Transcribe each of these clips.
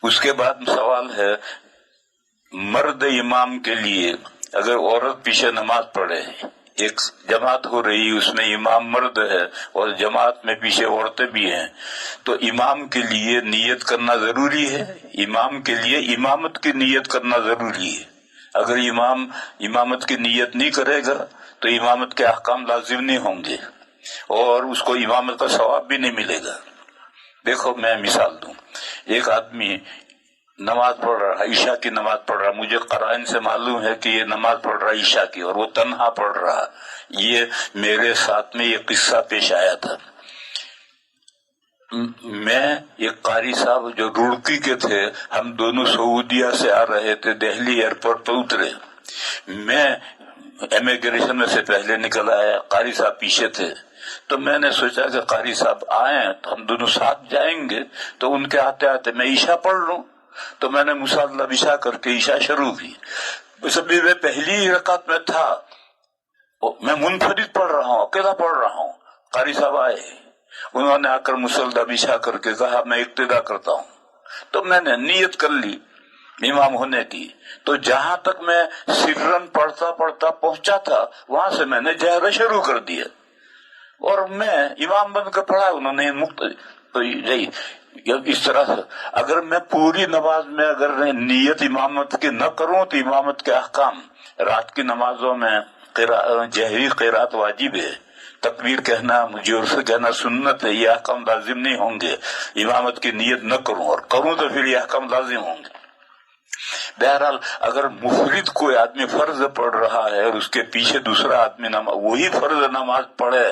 اس کے بعد سوال ہے مرد امام کے لیے اگر عورت پیچھے نماز پڑھے، ایک جماعت ہو رہی اس میں امام مرد ہے اور جماعت میں پیچھے عورتیں بھی ہیں، تو امام کے لیے نیت کرنا ضروری ہے؟ امام کے لیے امامت کی نیت کرنا ضروری ہے؟ اگر امام امامت کی نیت نہیں کرے گا تو امامت کے احکام لازم نہیں ہوں گے اور اس کو امامت کا ثواب بھی نہیں ملے گا۔ دیکھو میں مثال دوں، ایک آدمی نماز پڑھ رہا، عشاء کی نماز پڑھ رہا، مجھے قرائن سے معلوم ہے کہ یہ نماز پڑھ رہا عشاء کی اور وہ تنہا پڑھ رہا۔ یہ میرے ساتھ میں یہ قصہ پیش آیا تھا۔ میں ایک قاری صاحب جو روڑکی کے تھے، ہم دونوں سعودیہ سے آ رہے تھے، دہلی ایئرپورٹ پہ اترے، میں امیگریشن میں سے پہلے نکل آیا، قاری صاحب پیچھے تھے، تو میں نے سوچا کہ قاری صاحب آئیں تو ہم دونوں ساتھ جائیں گے، تو ان کے آتے آتے میں عشاء پڑھ لوں، تو میں نے مصلی بچھا کر کے عشاء شروع کی۔ سبھی میں پہلی رکعت میں تھا، میں منفرد پڑھ رہا ہوں، اکیلا پڑھ رہا ہوں، قاری صاحب آئے، انہوں نے آ کر مصلی بچھا کر کے کہا میں اقتدا کرتا ہوں، تو میں نے نیت کر لی امام ہونے کی، تو جہاں تک میں سرن پڑھتا پڑھتا پہنچا تھا وہاں سے میں نے جہر شروع کر دیا اور میں امام بن کر پڑھا، انہوں نے تو یہی اس طرح سے اگر میں پوری نماز میں اگر نیت امامت کی نہ کروں تو امامت کے احکام، رات کی نمازوں میں جہری قرات واجب ہے، تکبیر کہنا مجھے سے کہنا سنت ہے، یہ احکام لازم نہیں ہوں گے امامت کی نیت نہ کروں، اور کروں تو پھر یہ احکام لازم ہوں گے۔ بہرحال اگر مفرد کوئی آدمی فرض پڑھ رہا ہے اور اس کے پیچھے دوسرا آدمی وہی فرض نماز پڑھے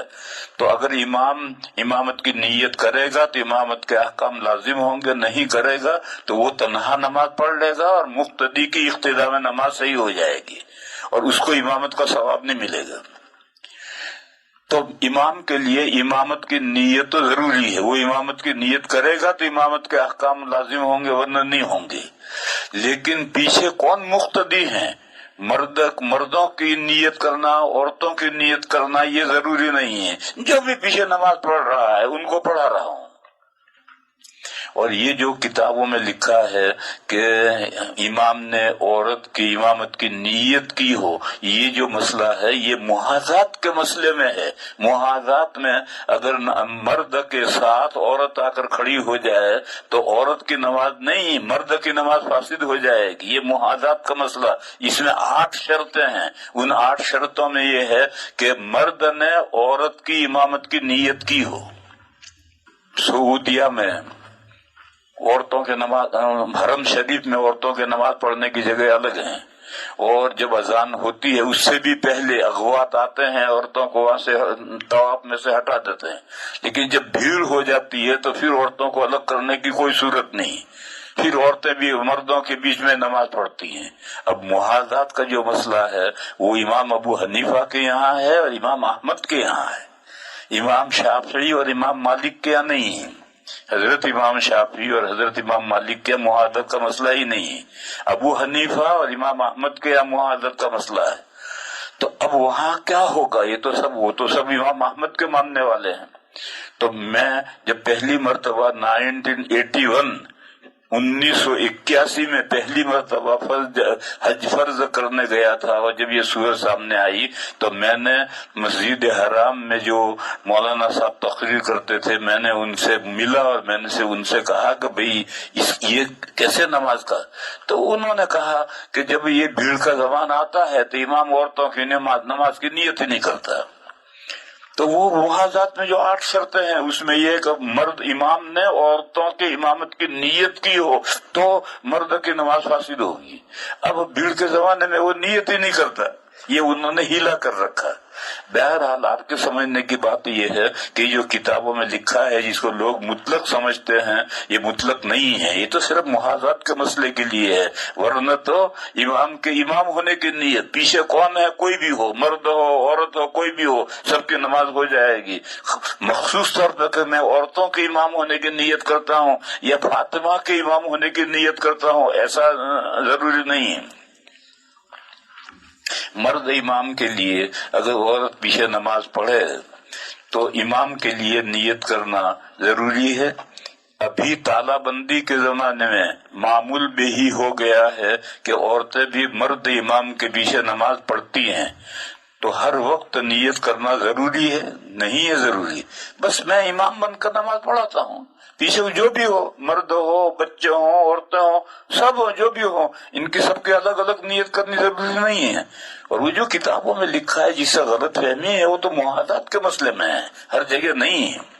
تو اگر امام امامت کی نیت کرے گا تو امامت کے احکام لازم ہوں گے، نہیں کرے گا تو وہ تنہا نماز پڑھ لے گا اور مقتدی کی اقتداء میں نماز صحیح ہو جائے گی اور اس کو امامت کا ثواب نہیں ملے گا۔ تو امام کے لیے امامت کی نیت تو ضروری ہے، وہ امامت کی نیت کرے گا تو امامت کے احکام لازم ہوں گے ورنہ نہیں ہوں گے۔ لیکن پیچھے کون مقتدی ہیں، مردوں کی نیت کرنا، عورتوں کی نیت کرنا یہ ضروری نہیں ہے، جو بھی پیچھے نماز پڑھ رہا ہے ان کو پڑھا رہا ہوں۔ اور یہ جو کتابوں میں لکھا ہے کہ امام نے عورت کی امامت کی نیت کی ہو، یہ جو مسئلہ ہے یہ محاذات کے مسئلے میں ہے۔ محاذات میں اگر مرد کے ساتھ عورت آ کر کھڑی ہو جائے تو عورت کی نماز نہیں، مرد کی نماز فاسد ہو جائے گی، یہ محاذات کا مسئلہ۔ اس میں 8 شرطیں ہیں، ان 8 شرطوں میں یہ ہے کہ مرد نے عورت کی امامت کی نیت کی ہو۔ سعودیہ میں عورتوں کے نماز، حرم شریف میں عورتوں کے نماز پڑھنے کی جگہ الگ ہیں، اور جب اذان ہوتی ہے اس سے بھی پہلے اغوات آتے ہیں، عورتوں کو وہاں سے طواف میں سے ہٹا دیتے ہیں، لیکن جب بھیڑ ہو جاتی ہے تو پھر عورتوں کو الگ کرنے کی کوئی صورت نہیں، پھر عورتیں بھی مردوں کے بیچ میں نماز پڑھتی ہیں۔ اب محاذات کا جو مسئلہ ہے وہ امام ابو حنیفہ کے یہاں ہے اور امام احمد کے یہاں ہے، امام شافعی اور امام مالک کے یہاں نہیں ہے۔ حضرت امام شافعی اور حضرت امام مالک کے محاذت کا مسئلہ ہی نہیں ہے، ابو حنیفہ اور امام احمد کے یہاں محاذت کا مسئلہ ہے۔ تو اب وہاں کیا ہوگا، وہ تو سب امام احمد کے ماننے والے ہیں۔ تو میں جب پہلی مرتبہ 1981 میں پہلی مرتبہ حج فرض کرنے گیا تھا، اور جب یہ صورت سامنے آئی تو میں نے مسجد حرام میں جو مولانا صاحب تقریر کرتے تھے میں نے ان سے ملا اور میں نے ان سے کہا کہ بھئی یہ کیسے نماز کا، تو انہوں نے کہا کہ جب یہ بھیڑ کا زمان آتا ہے تو امام عورتوں کی نماز کی نیت ہی نہیں کرتا۔ تو وہ محاذات میں جو 8 شرطیں ہیں اس میں یہ کہ مرد امام نے عورتوں کی امامت کی نیت کی ہو تو مرد کی نماز فاسد ہوگی۔ اب بھیڑ کے زمانے میں وہ نیت ہی نہیں کرتا، یہ انہوں نے ہیلا کر رکھا۔ بہرحال آپ کے سمجھنے کی بات یہ ہے کہ جو کتابوں میں لکھا ہے جس کو لوگ مطلق سمجھتے ہیں یہ مطلق نہیں ہے، یہ تو صرف محاذات کے مسئلے کے لیے ہے، ورنہ تو امام کے امام ہونے کی نیت پیچھے کون ہے، کوئی بھی ہو، مرد ہو عورت ہو کوئی بھی ہو، سب کی نماز ہو جائے گی۔ مخصوص طور پر کہ میں عورتوں کے امام ہونے کی نیت کرتا ہوں یا فاطمہ کے امام ہونے کی نیت کرتا ہوں ایسا ضروری نہیں ہے۔ مرد امام کے لیے اگر عورت پیچھے نماز پڑھے تو امام کے لیے نیت کرنا ضروری ہے۔ ابھی تالا بندی کے زمانے میں معمول بھی ہی ہو گیا ہے کہ عورتیں بھی مرد امام کے پیچھے نماز پڑھتی ہیں، تو ہر وقت نیت کرنا ضروری ہے؟ نہیں ہے ضروری، بس میں امام بن کر نماز پڑھاتا ہوں، پیچھے جو بھی ہو، مرد ہو، بچے ہوں، عورتیں ہوں، سب ہو، جو بھی ہو، ان کی سب کے الگ الگ نیت کرنی ضروری نہیں ہے۔ اور وہ جو کتابوں میں لکھا ہے جس سے غلط فہمی ہے، وہ تو معاہدات کے مسئلے میں ہے، ہر جگہ نہیں ہے۔